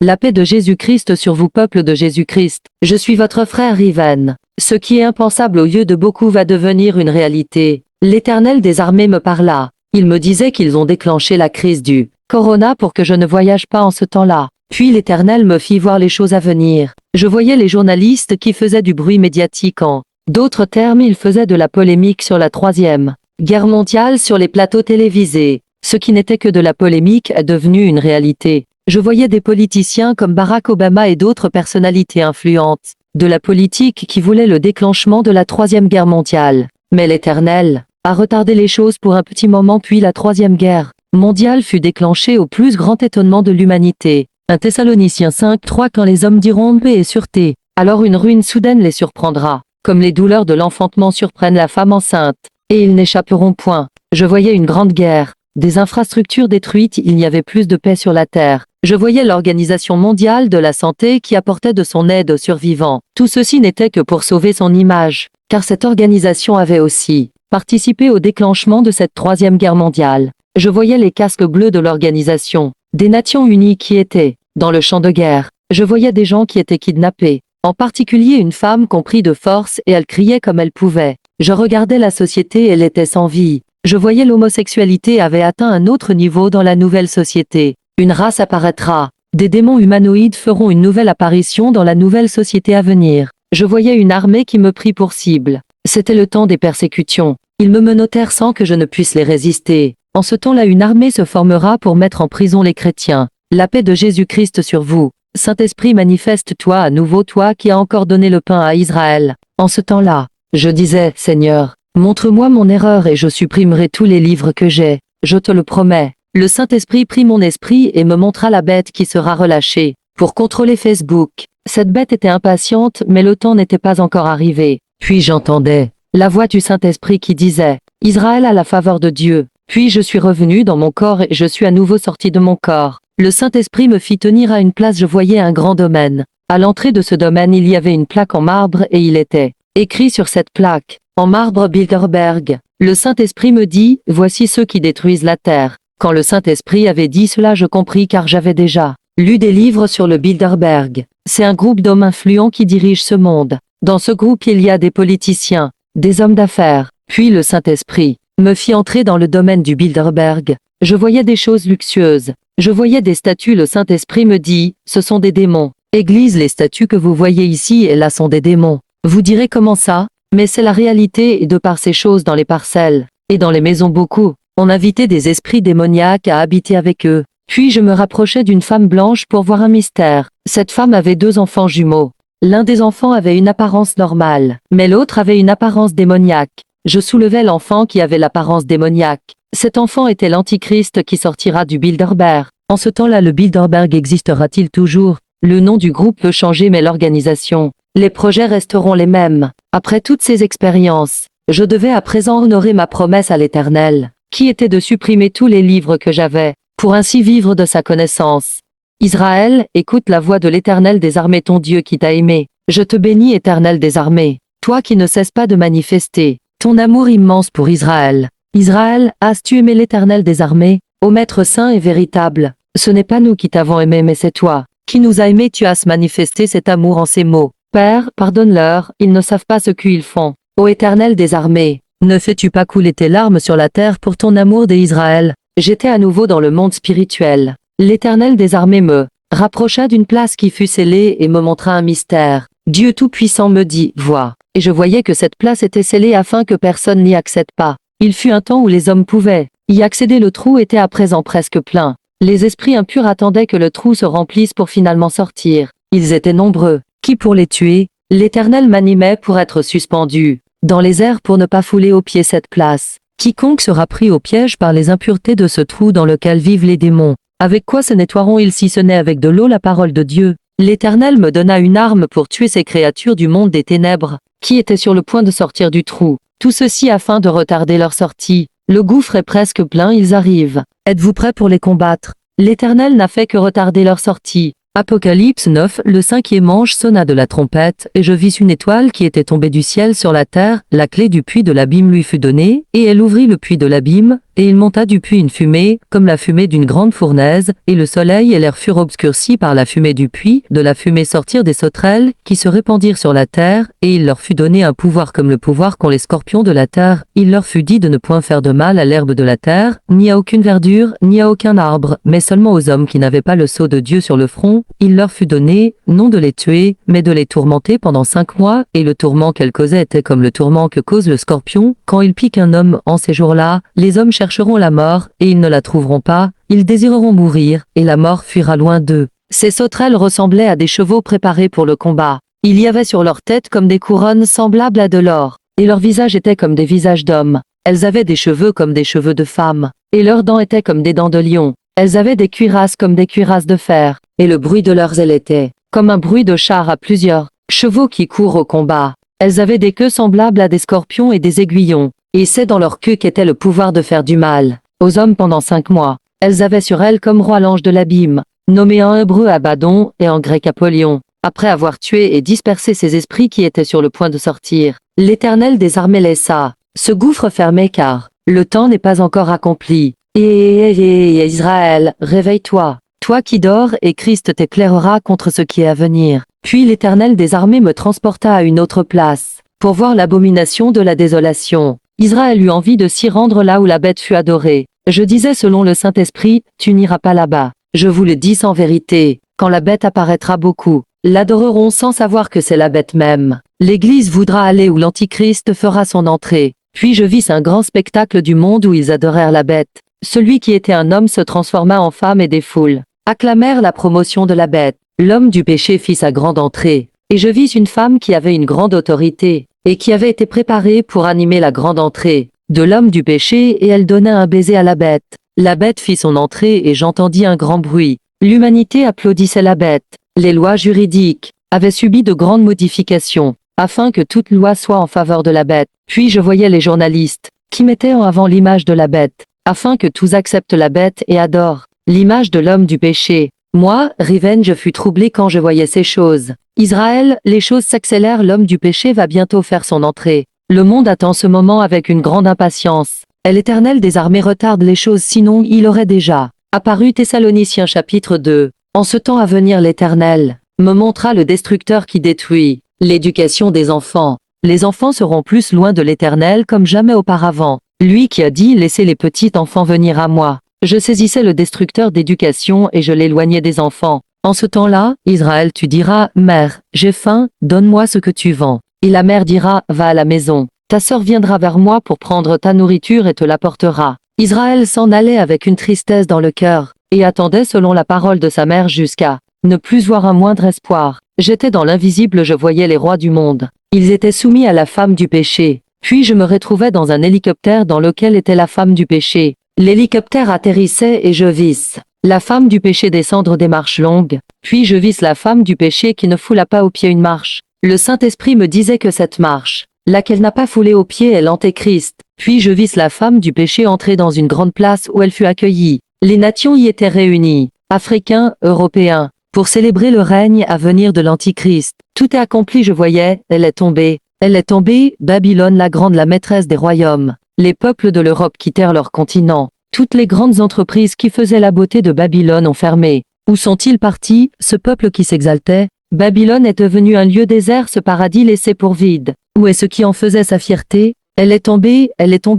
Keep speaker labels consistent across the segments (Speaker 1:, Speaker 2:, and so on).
Speaker 1: La paix de Jésus-Christ sur vous, peuple de Jésus-Christ. Je suis votre frère Ivan. Ce qui est impensable aux yeux de beaucoup va devenir une réalité. L'Éternel des armées me parla. Il me disait qu'ils ont déclenché la crise du corona pour que je ne voyage pas en ce temps-là. Puis l'Éternel me fit voir les choses à venir. Je voyais les journalistes qui faisaient du bruit médiatique en d'autres termes, ils faisaient de la polémique sur la Troisième Guerre mondiale sur les plateaux télévisés. Ce qui n'était que de la polémique est devenu une réalité. Je voyais des politiciens comme Barack Obama et d'autres personnalités influentes de la politique qui voulaient le déclenchement de la Troisième Guerre mondiale. Mais l'Éternel a retardé les choses pour un petit moment, puis la Troisième Guerre mondiale fut déclenchée au plus grand étonnement de l'humanité. 1 Thessaloniciens 5:3. Quand les hommes diront paix et sûreté, alors une ruine soudaine les surprendra, comme les douleurs de l'enfantement surprennent la femme enceinte, et ils n'échapperont point. Je voyais une grande guerre, des infrastructures détruites, il n'y avait plus de paix sur la terre. Je voyais l'Organisation mondiale de la santé qui apportait de son aide aux survivants. Tout ceci n'était que pour sauver son image, car cette organisation avait aussi participé au déclenchement de cette Troisième Guerre mondiale. Je voyais les casques bleus de l'Organisation des Nations Unies qui étaient dans le champ de guerre. Je voyais des gens qui étaient kidnappés, en particulier une femme qu'on prit de force et elle criait comme elle pouvait. Je regardais la société, elle était sans vie. Je voyais l'homosexualité avait atteint un autre niveau dans la nouvelle société. Une race apparaîtra. Des démons humanoïdes feront une nouvelle apparition dans la nouvelle société à venir. Je voyais une armée qui me prit pour cible. C'était le temps des persécutions. Ils me menottèrent sans que je ne puisse les résister. En ce temps-là, une armée se formera pour mettre en prison les chrétiens. La paix de Jésus-Christ sur vous. Saint-Esprit, manifeste-toi à nouveau, toi qui as encore donné le pain à Israël. En ce temps-là, je disais, Seigneur, montre-moi mon erreur et je supprimerai tous les livres que j'ai. Je te le promets. Le Saint-Esprit prit mon esprit et me montra la bête qui sera relâchée pour contrôler Facebook. Cette bête était impatiente, mais le temps n'était pas encore arrivé. Puis j'entendais la voix du Saint-Esprit qui disait, Israël a la faveur de Dieu. Puis je suis revenu dans mon corps et je suis à nouveau sorti de mon corps. Le Saint-Esprit me fit tenir à une place, je voyais un grand domaine. À l'entrée de ce domaine, il y avait une plaque en marbre et il était écrit sur cette plaque, en marbre Bilderberg. Le Saint-Esprit me dit, voici ceux qui détruisent la terre. Quand le Saint-Esprit avait dit cela, je compris car j'avais déjà lu des livres sur le Bilderberg. C'est un groupe d'hommes influents qui dirige ce monde. Dans ce groupe, il y a des politiciens, des hommes d'affaires. Puis le Saint-Esprit me fit entrer dans le domaine du Bilderberg. Je voyais des choses luxueuses. Je voyais des statues. Le Saint-Esprit me dit, ce sont des démons. Église, les statues que vous voyez ici et là sont des démons. Vous direz comment ça? Mais c'est la réalité et de par ces choses dans les parcelles et dans les maisons beaucoup. On invitait des esprits démoniaques à habiter avec eux. Puis je me rapprochais d'une femme blanche pour voir un mystère. Cette femme avait 2 enfants jumeaux. L'un des enfants avait une apparence normale, mais l'autre avait une apparence démoniaque. Je soulevais l'enfant qui avait l'apparence démoniaque. Cet enfant était l'Antichrist qui sortira du Bilderberg. En ce temps-là, le Bilderberg existera-t-il toujours? Le nom du groupe peut changer mais l'organisation, les projets resteront les mêmes. Après toutes ces expériences, je devais à présent honorer ma promesse à l'Éternel, qui était de supprimer tous les livres que j'avais, pour ainsi vivre de sa connaissance. Israël, écoute la voix de l'Éternel des armées, ton Dieu qui t'a aimé. Je te bénis, Éternel des armées, toi qui ne cesses pas de manifester ton amour immense pour Israël. Israël, as-tu aimé l'Éternel des armées? Ô Maître saint et véritable, ce n'est pas nous qui t'avons aimé mais c'est toi qui nous as aimés, tu as manifesté cet amour en ces mots. Père, pardonne-leur, ils ne savent pas ce qu'ils font. Ô Éternel des armées, ne fais-tu pas couler tes larmes sur la terre pour ton amour d'Israël? J'étais à nouveau dans le monde spirituel. L'Éternel des armées me rapprocha d'une place qui fut scellée et me montra un mystère. Dieu Tout-Puissant me dit, vois. Et je voyais que cette place était scellée afin que personne n'y accède pas. Il fut un temps où les hommes pouvaient y accéder, le trou était à présent presque plein. Les esprits impurs attendaient que le trou se remplisse pour finalement sortir. Ils étaient nombreux. Qui pour les tuer? L'Éternel m'animait pour être suspendu dans les airs pour ne pas fouler aux pieds cette place. Quiconque sera pris au piège par les impuretés de ce trou dans lequel vivent les démons. Avec quoi se nettoieront-ils si ce n'est avec de l'eau, la parole de Dieu? L'Éternel me donna une arme pour tuer ces créatures du monde des ténèbres, qui étaient sur le point de sortir du trou. Tout ceci afin de retarder leur sortie. Le gouffre est presque plein, ils arrivent. Êtes-vous prêts pour les combattre? L'Éternel n'a fait que retarder leur sortie. Apocalypse 9, le 5e ange sonna de la trompette, et je vis une étoile qui était tombée du ciel sur la terre, la clé du puits de l'abîme lui fut donnée, et elle ouvrit le puits de l'abîme, Et il monta du puits une fumée, comme la fumée d'une grande fournaise, et le soleil et l'air furent obscurcis par la fumée du puits, de la fumée sortirent des sauterelles, qui se répandirent sur la terre, et il leur fut donné un pouvoir comme le pouvoir qu'ont les scorpions de la terre. Il leur fut dit de ne point faire de mal à l'herbe de la terre, ni à aucune verdure, ni à aucun arbre, mais seulement aux hommes qui n'avaient pas le sceau de Dieu sur le front. Il leur fut donné, non de les tuer, mais de les tourmenter pendant 5 mois, et le tourment qu'elles causaient était comme le tourment que cause le scorpion. Quand il pique un homme en ces jours-là, les hommes chercheront la mort, et ils ne la trouveront pas, ils désireront mourir, et la mort fuira loin d'eux. Ces sauterelles ressemblaient à des chevaux préparés pour le combat. Il y avait sur leur tête comme des couronnes semblables à de l'or, et leurs visages étaient comme des visages d'hommes. Elles avaient des cheveux comme des cheveux de femmes, et leurs dents étaient comme des dents de lion. Elles avaient des cuirasses comme des cuirasses de fer, et le bruit de leurs ailes était comme un bruit de char à plusieurs chevaux qui courent au combat. Elles avaient des queues semblables à des scorpions et des aiguillons, et c'est dans leur queue qu'était le pouvoir de faire du mal aux hommes pendant 5 mois. Elles avaient sur elles comme roi l'ange de l'abîme, nommé en hébreu Abaddon et en grec Apollyon. Après avoir tué et dispersé ces esprits qui étaient sur le point de sortir, l'Éternel des armées laissa ce gouffre fermé car le temps n'est pas encore accompli. Et Israël, réveille-toi, toi qui dors, et Christ t'éclairera contre ce qui est à venir. Puis l'Éternel des armées me transporta à une autre place, pour voir l'abomination de la désolation. Israël eut envie de s'y rendre là où la bête fut adorée. Je disais selon le Saint-Esprit, tu n'iras pas là-bas. Je vous le dis sans vérité, quand la bête apparaîtra beaucoup, l'adoreront sans savoir que c'est la bête même. L'Église voudra aller où l'Antichrist fera son entrée. Puis je vis un grand spectacle du monde où ils adorèrent la bête. Celui qui était un homme se transforma en femme et des foules acclamèrent la promotion de la bête. L'homme du péché fit sa grande entrée, et je vis une femme qui avait une grande autorité, et qui avait été préparée pour animer la grande entrée de l'homme du péché, et elle donna un baiser à la bête. La bête fit son entrée et j'entendis un grand bruit. L'humanité applaudissait la bête. Les lois juridiques avaient subi de grandes modifications, afin que toute loi soit en faveur de la bête. Puis je voyais les journalistes, qui mettaient en avant l'image de la bête, afin que tous acceptent la bête et adorent l'image de l'homme du péché. Moi, Riven, je fus troublé quand je voyais ces choses. Israël, les choses s'accélèrent, l'homme du péché va bientôt faire son entrée. Le monde attend ce moment avec une grande impatience. Et l'Éternel des armées retarde les choses, sinon il aurait déjà apparu. Thessaloniciens chapitre 2. En ce temps à venir, l'Éternel me montra le destructeur qui détruit l'éducation des enfants. Les enfants seront plus loin de l'Éternel comme jamais auparavant. Lui qui a dit « Laissez les petits enfants venir à moi ». Je saisissais le destructeur d'éducation et je l'éloignais des enfants. En ce temps-là, Israël, tu diras « Mère, j'ai faim, donne-moi ce que tu vends ». Et la mère dira « Va à la maison. Ta sœur viendra vers moi pour prendre ta nourriture et te l'apportera ». Israël s'en allait avec une tristesse dans le cœur, et attendait selon la parole de sa mère jusqu'à ne plus voir un moindre espoir. J'étais dans l'invisible, je voyais les rois du monde. Ils étaient soumis à la femme du péché. Puis je me retrouvais dans un hélicoptère dans lequel était la femme du péché. L'hélicoptère atterrissait et je vis la femme du péché descendre des marches longues. Puis je vis la femme du péché qui ne foula pas aux pieds une marche. Le Saint-Esprit me disait que cette marche, laquelle n'a pas foulé aux pieds, est l'Antéchrist. Puis je vis la femme du péché entrer dans une grande place où elle fut accueillie. Les nations y étaient réunies, Africains, Européens, pour célébrer le règne à venir de l'Antichrist. Tout est accompli, je voyais, elle est tombée. Elle est tombée, Babylone la grande, la maîtresse des royaumes. Les peuples de l'Europe quittèrent leur continent. Toutes les grandes entreprises qui faisaient la beauté de Babylone ont fermé. Où sont-ils partis, ce peuple qui s'exaltait? Babylone est devenue un lieu désert, ce paradis laissé pour vide. Où est ce qui en faisait sa fierté? Elle est tombée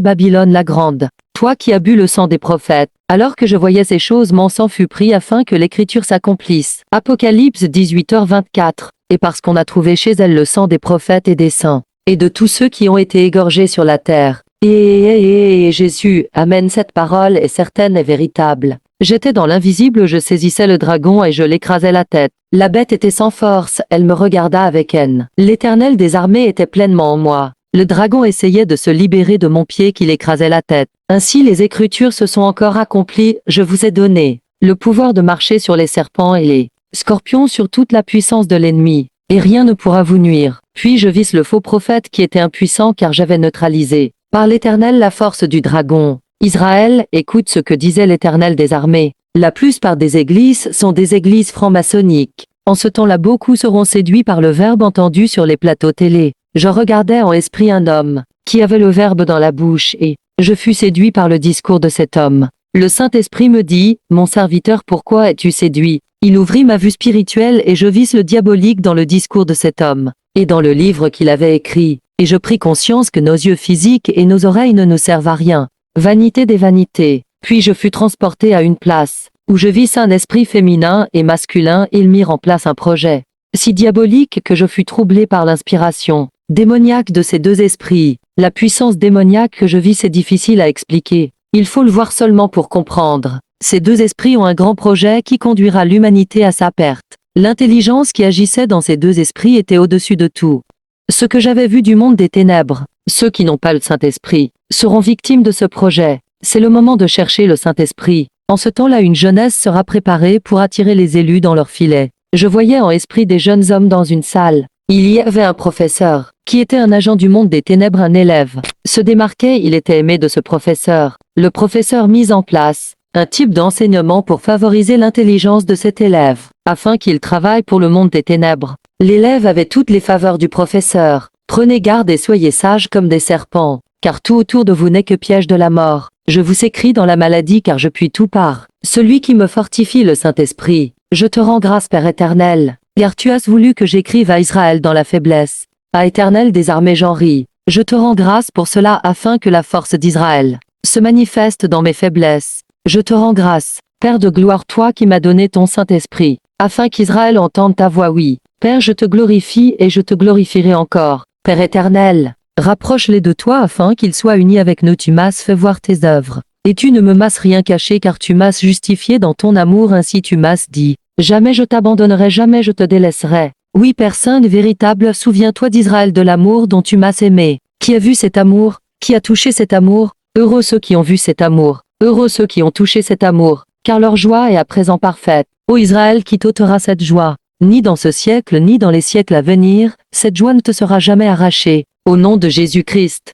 Speaker 1: Babylone la grande. Toi qui as bu le sang des prophètes. Alors que je voyais ces choses, mon sang fut pris afin que l'écriture s'accomplisse. Apocalypse 18h24. Et parce qu'on a trouvé chez elle le sang des prophètes et des saints, et de tous ceux qui ont été égorgés sur la terre. Et Jésus, amen, cette parole est certaine et véritable. J'étais dans l'invisible, je saisissais le dragon et je l'écrasais la tête. La bête était sans force, elle me regarda avec haine. L'Éternel des armées était pleinement en moi. Le dragon essayait de se libérer de mon pied qui l'écrasait la tête. Ainsi les Écritures se sont encore accomplies, je vous ai donné le pouvoir de marcher sur les serpents et les scorpions, sur toute la puissance de l'ennemi, et rien ne pourra vous nuire. Puis je vis le faux prophète qui était impuissant car j'avais neutralisé par l'Éternel la force du dragon. Israël, écoute ce que disait l'Éternel des armées. La plupart des églises sont des églises franc-maçonniques. En ce temps-là, beaucoup seront séduits par le verbe entendu sur les plateaux télé. Je regardais en esprit un homme qui avait le verbe dans la bouche et Je fus séduit par le discours de cet homme. Le Saint-Esprit me dit, mon serviteur, pourquoi es-tu séduit? Il ouvrit ma vue spirituelle et je vis le diabolique dans le discours de cet homme, et dans le livre qu'il avait écrit, et je pris conscience que nos yeux physiques et nos oreilles ne nous servent à rien. Vanité des vanités. Puis je fus transporté à une place, où je vis un esprit féminin et masculin, ils mirent en place un projet si diabolique que je fus troublé par l'inspiration démoniaque de ces deux esprits. La puissance démoniaque que je vis, c'est difficile à expliquer. Il faut le voir seulement pour comprendre. Ces deux esprits ont un grand projet qui conduira l'humanité à sa perte. L'intelligence qui agissait dans ces deux esprits était au-dessus de tout. Ce que j'avais vu du monde des ténèbres, ceux qui n'ont pas le Saint-Esprit, seront victimes de ce projet. C'est le moment de chercher le Saint-Esprit. En ce temps-là, une jeunesse sera préparée pour attirer les élus dans leur filet. Je voyais en esprit des jeunes hommes dans une salle. Il y avait un professeur, qui était un agent du monde des ténèbres, un élève. Se démarquait, il était aimé de ce professeur. Le professeur mis en place un type d'enseignement pour favoriser l'intelligence de cet élève, afin qu'il travaille pour le monde des ténèbres. L'élève avait toutes les faveurs du professeur. Prenez garde et soyez sages comme des serpents, car tout autour de vous n'est que piège de la mort. Je vous écris dans la maladie car je puis tout part. Celui qui me fortifie, le Saint-Esprit. Je te rends grâce, Père éternel, car tu as voulu que j'écrive à Israël dans la faiblesse. À Éternel des armées, j'en ris. Je te rends grâce pour cela afin que la force d'Israël se manifeste dans mes faiblesses. Je te rends grâce, Père de gloire, toi qui m'as donné ton Saint-Esprit, afin qu'Israël entende ta voix, oui. Père, je te glorifie et je te glorifierai encore. Père éternel, rapproche-les de toi afin qu'ils soient unis avec nous. Tu m'as fait voir tes œuvres. Et tu ne me m'as rien caché car tu m'as justifié dans ton amour, ainsi tu m'as dit. Jamais je t'abandonnerai, jamais je te délaisserai. Oui, Père saint et véritable, souviens-toi d'Israël, de l'amour dont tu m'as aimé. Qui a vu cet amour? Qui a touché cet amour? Heureux ceux qui ont vu cet amour. Heureux ceux qui ont touché cet amour, car leur joie est à présent parfaite. Ô Israël, qui t'ôtera cette joie? Ni dans ce siècle, ni dans les siècles à venir, cette joie ne te sera jamais arrachée. Au nom de Jésus-Christ.